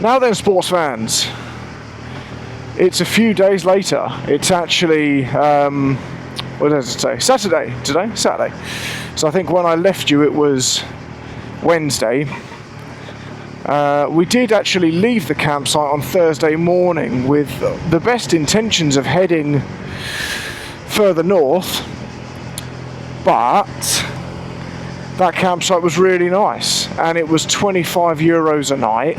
Now then, sports fans, it's a few days later. It's actually, what does it say? Saturday today? Saturday. So I think when I left you it was Wednesday. We did actually leave the campsite on Thursday morning with the best intentions of heading further north, but that campsite was really nice and it was €25 a night.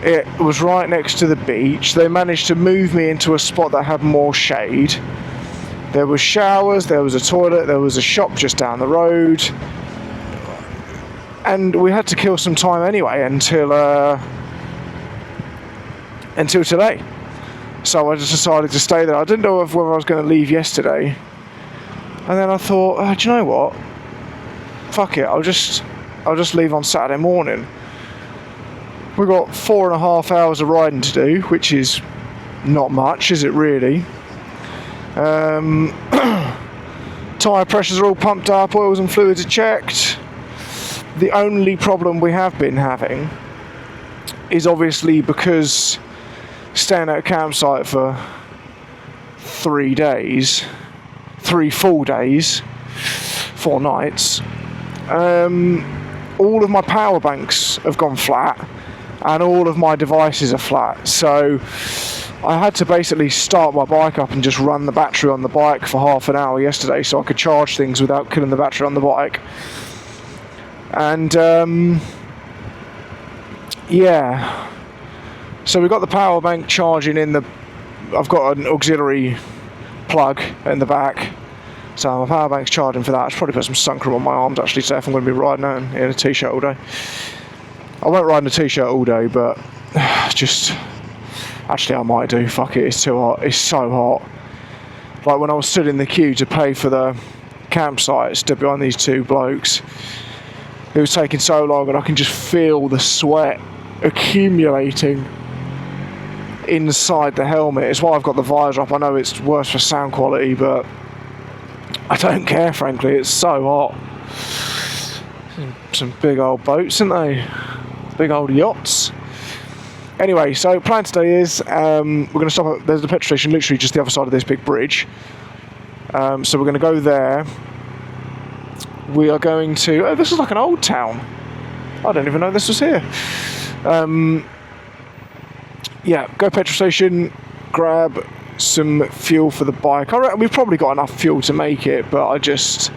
It was right next to the beach. They managed to move me into a spot that had more shade. There was showers, there was a toilet, there was a shop just down the road. And we had to kill some time anyway until today. So I just decided to stay there. I didn't know whether I was going to leave yesterday. And then I thought, oh, do you know what? Fuck it, I'll just leave on Saturday morning. We've got 4.5 hours of riding to do, which is not much, is it really? Tyre pressures are all pumped up, oils and fluids are checked. The only problem we have been having is obviously because staying at a campsite for 3 days, 3 full days, 4 nights, all of my power banks have gone flat and all of my devices are flat. So I had to basically start my bike up and just run the battery on the bike for half an hour yesterday so I could charge things without killing the battery on the bike. And yeah, so we got the power bank charging in the, I've got an auxiliary plug in the back, so my power bank's charging for that. I should probably put some sun cream on my arms actually, so if I'm going to be riding out in a t-shirt all day. I won't ride in a t-shirt all day, but just, actually I might do, fuck it, it's too hot, it's so hot. Like when I was stood in the queue to pay for the campsite, stood behind these 2 blokes, it was taking so long and I can just feel the sweat accumulating inside the helmet. It's why I've got the visor up. I know it's worse for sound quality, but I don't care, frankly, it's so hot. Some big old boats, aren't they? Big old yachts. Anyway, so plan today is we're going to stop at, there's the petrol station literally just the other side of this big bridge. So we're going to go there. We are going to, oh, this is like an old town. I don't even know this was here. Yeah, go petrol station, grab some fuel for the bike. I reckon we've probably got enough fuel to make it, but I just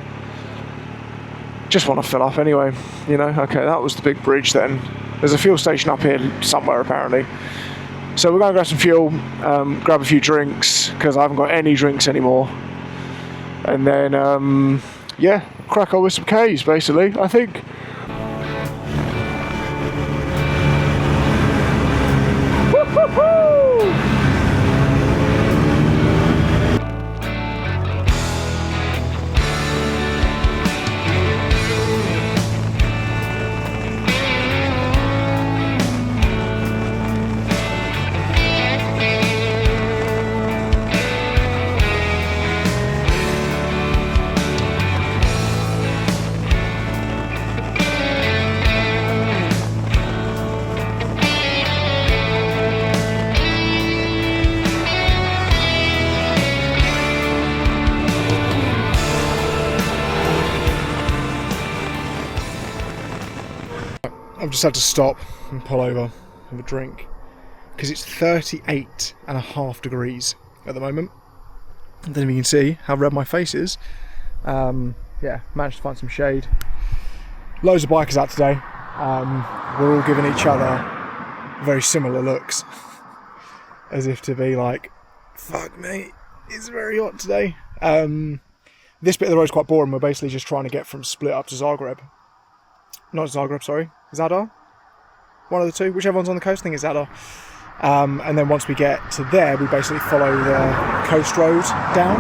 want to fill up anyway, you know. Okay, that was the big bridge then. There's a fuel station up here somewhere apparently. So we're going to grab some fuel, grab a few drinks, because I haven't got any drinks anymore. And then, yeah, crack on with some K's basically, I think. I've just had to stop and pull over and have a drink because it's 38.5 degrees at the moment. And then you can see how red my face is. Yeah, managed to find some shade. Loads of bikers out today. We're all giving each other very similar looks as if to be like, fuck mate, it's very hot today. This bit of the road's quite boring. We're basically just trying to get from Split up to Zagreb. Not Zagreb, sorry. Zadar? One of the two, whichever one's on the coast, I think it's Zadar. And then once we get to there, we basically follow the coast road down,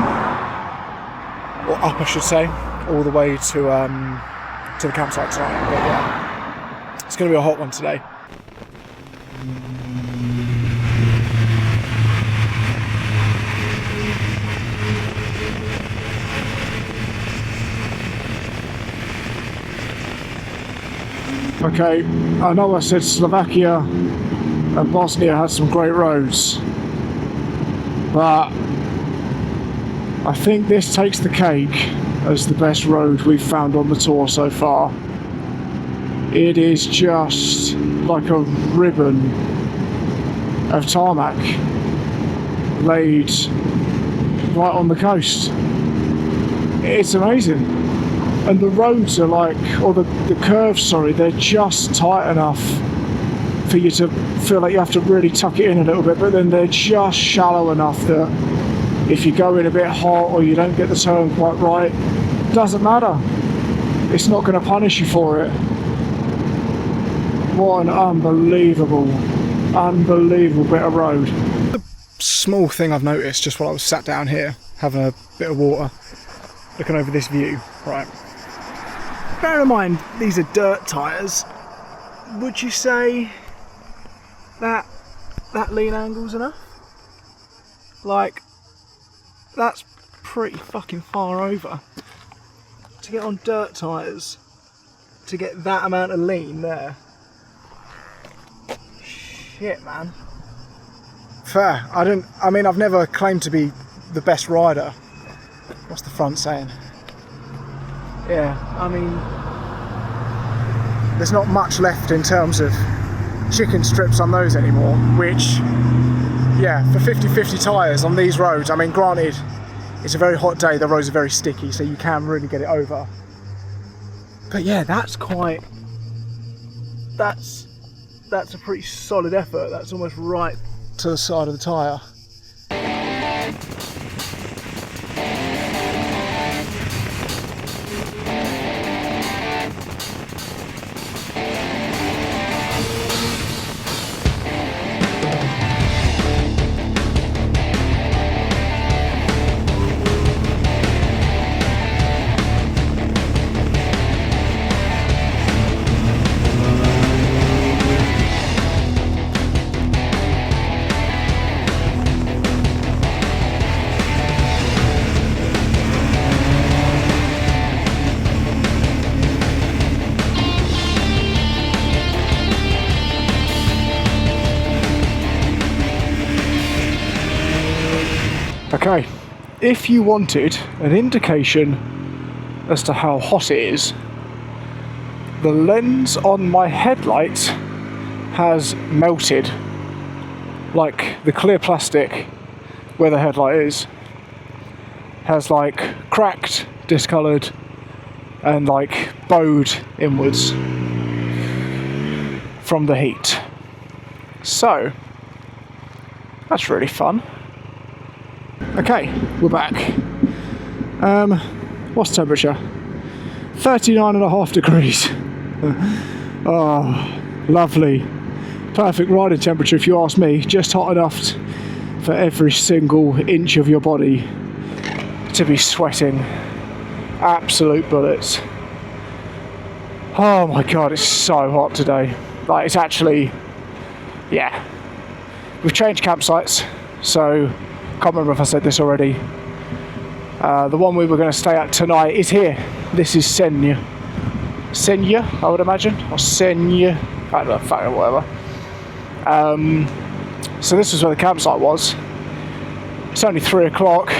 or up I should say, all the way to the campsite tonight. But yeah, it's going to be a hot one today. Okay, I know I said Slovakia and Bosnia had some great roads, but I think this takes the cake as the best road we've found on the tour so far. It is just like a ribbon of tarmac laid right on the coast. It's amazing. And the roads are like, or the curves, sorry, they're just tight enough for you to feel like you have to really tuck it in a little bit, but then they're just shallow enough that if you go in a bit hot or you don't get the turn quite right, doesn't matter. It's not going to punish you for it. What an unbelievable bit of road. The small thing I've noticed just while I was sat down here having a bit of water, looking over this view, right? Bear in mind, these are dirt tyres. Would you say that lean angle's enough? Like, that's pretty fucking far over. To get on dirt tyres, to get that amount of lean there. Shit, man. Fair. I mean, I've never claimed to be the best rider. What's the front saying? Yeah, I mean, there's not much left in terms of chicken strips on those anymore, which, yeah, for 50/50 tyres on these roads, I mean, granted, it's a very hot day, the roads are very sticky, so you can really get it over. But yeah, that's a pretty solid effort. That's almost right to the side of the tyre. Okay, if you wanted an indication as to how hot it is, the lens on my headlight has melted. Like the clear plastic where the headlight is has like cracked, discoloured and like bowed inwards from the heat. So that's really fun. Okay, we're back. What's temperature? 39.5 degrees. Oh, lovely. Perfect riding temperature if you ask me. Just hot enough for every single inch of your body to be sweating absolute bullets. Oh my god, it's so hot today. Like, it's actually, yeah. We've changed campsites, so can't remember if I said this already. The one we were going to stay at tonight is here. This is Senja, I would imagine, or Senja, I don't know, fucking whatever. So this is where the campsite was. It's only 3 o'clock,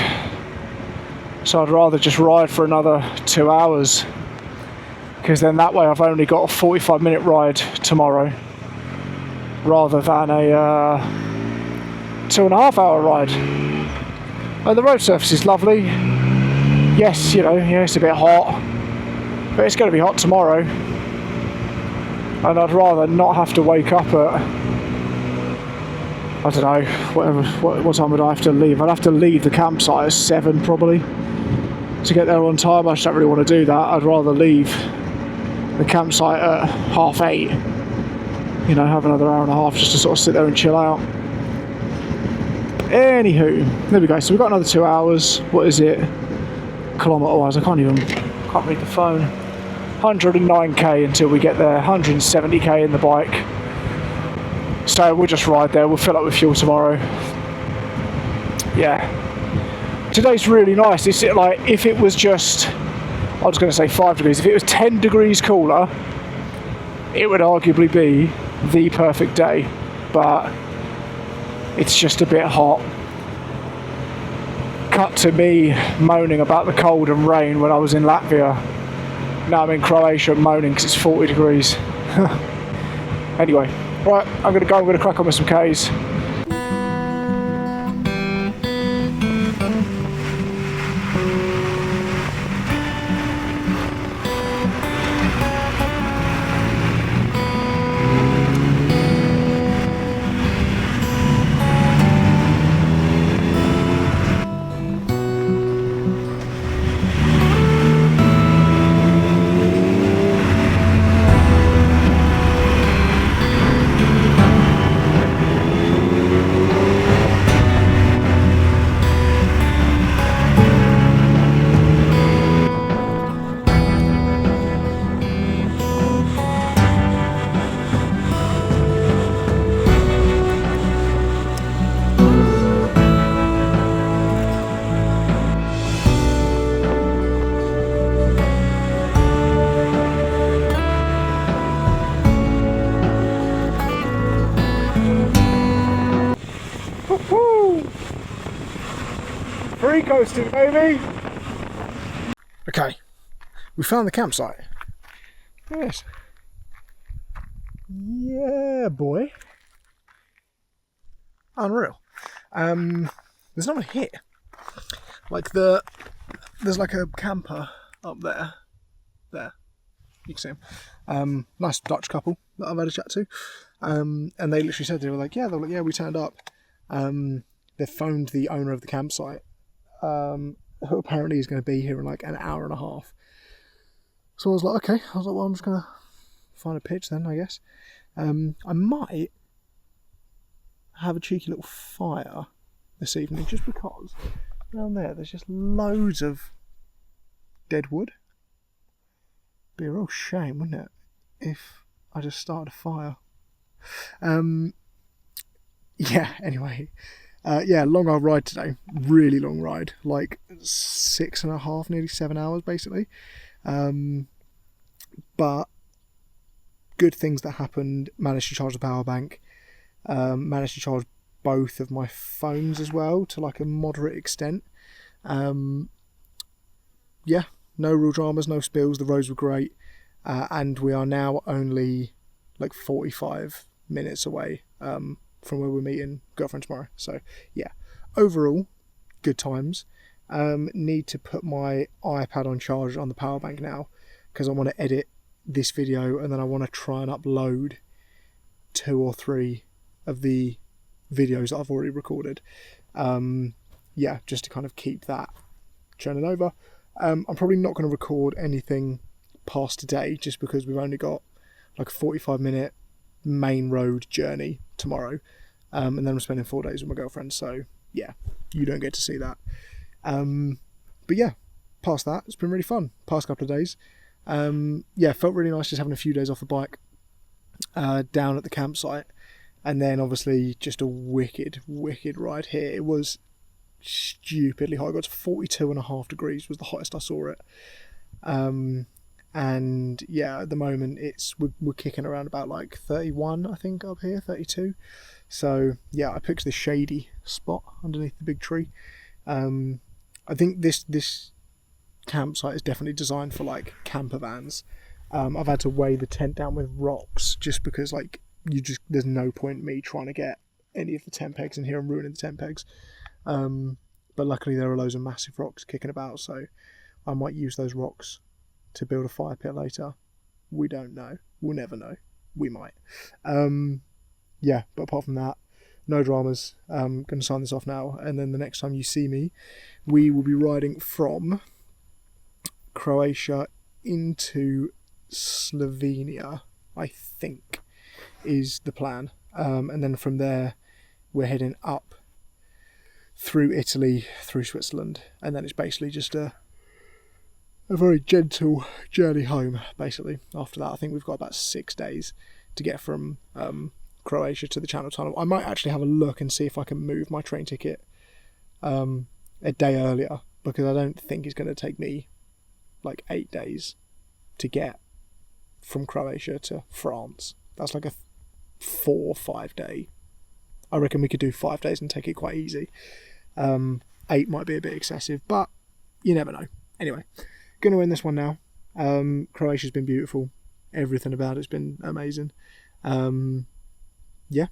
so I'd rather just ride for another 2 hours, because then that way I've only got a 45-minute ride tomorrow, rather than a 2.5-hour ride. And the road surface is lovely. Yes, you know, yeah, it's a bit hot, but it's going to be hot tomorrow. And I'd rather not have to wake up at, I don't know, what time would I have to leave? I'd have to leave the campsite at 7 probably to get there on time. I just don't really want to do that. I'd rather leave the campsite at 8:30. You know, have another hour and a half just to sort of sit there and chill out. Anywho, there we go. So we've got another 2 hours. What is it? Kilometre-wise, I can't read the phone. 109k until we get there. 170k in the bike. So we'll just ride there. We'll fill up with fuel tomorrow. Yeah. Today's really nice. It's like, if it was just, I was going to say 5 degrees. If it was 10 degrees cooler, it would arguably be the perfect day, but it's just a bit hot. Cut to me moaning about the cold and rain when I was in Latvia. Now I'm in Croatia moaning because it's 40 degrees. Anyway, right, I'm going to crack on with some Ks. Free coasting, baby! Okay, we found the campsite. Yes. Yeah, boy. Unreal. There's no one here. Like there's like a camper up there. There. You can see him. Nice Dutch couple that I've had a chat to. And they literally said, they were like, yeah, we turned up. They phoned the owner of the campsite, who apparently is going to be here in like an hour and a half. So I was like, okay. I was like, well, I'm just going to find a pitch then, I guess. I might have a cheeky little fire this evening, just because around there's just loads of dead wood. Be a real shame, wouldn't it, if I just started a fire. Yeah, anyway. Long old ride today. Really long ride. Like 6.5, nearly 7 hours, basically. But good things that happened. Managed to charge the power bank. Managed to charge both of my phones as well to like a moderate extent. Yeah, no real dramas, no spills. The roads were great. And we are now only like 45 minutes away from where we're meeting girlfriend tomorrow. So yeah, overall, good times. Need to put my iPad on charge on the power bank now, because I want to edit this video and then I want to try and upload 2 or 3 of the videos that I've already recorded. Yeah, just to kind of keep that churning over. I'm probably not going to record anything past today, just because we've only got like a 45-minute main road journey tomorrow, and then I'm spending 4 days with my girlfriend, so yeah, you don't get to see that. But yeah, past that, it's been really fun past couple of days. Yeah, felt really nice just having a few days off the bike down at the campsite, and then obviously just a wicked ride here. It was stupidly hot. I got to 42.5 degrees was the hottest I saw it. And yeah, at the moment we're kicking around about like 31, I think, up here, 32. So yeah, I picked this shady spot underneath the big tree. I think this campsite is definitely designed for like camper vans. I've had to weigh the tent down with rocks just because like there's no point in me trying to get any of the tent pegs in here and ruining the tent pegs. But luckily there are loads of massive rocks kicking about, so I might use those rocks to build a fire pit later. We don't know. We'll never know. We might. Yeah, but apart from that, no dramas. I'm going to sign this off now, and then the next time you see me, we will be riding from Croatia into Slovenia, I think, is the plan. And then from there, we're heading up through Italy, through Switzerland, and then it's basically just a very gentle journey home, basically. After that, I think we've got about 6 days to get from Croatia to the Channel Tunnel. I might actually have a look and see if I can move my train ticket a day earlier, because I don't think it's going to take me like 8 days to get from Croatia to France. That's like a 4 or 5 day. I reckon we could do 5 days and take it quite easy. 8 might be a bit excessive, but you never know. Anyway, going to end this one now. Croatia's been beautiful. Everything about it's been amazing. Yeah,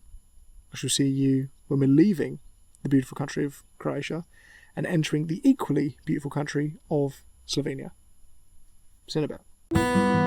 I shall see you when we're leaving the beautiful country of Croatia and entering the equally beautiful country of Slovenia. See you in a bit.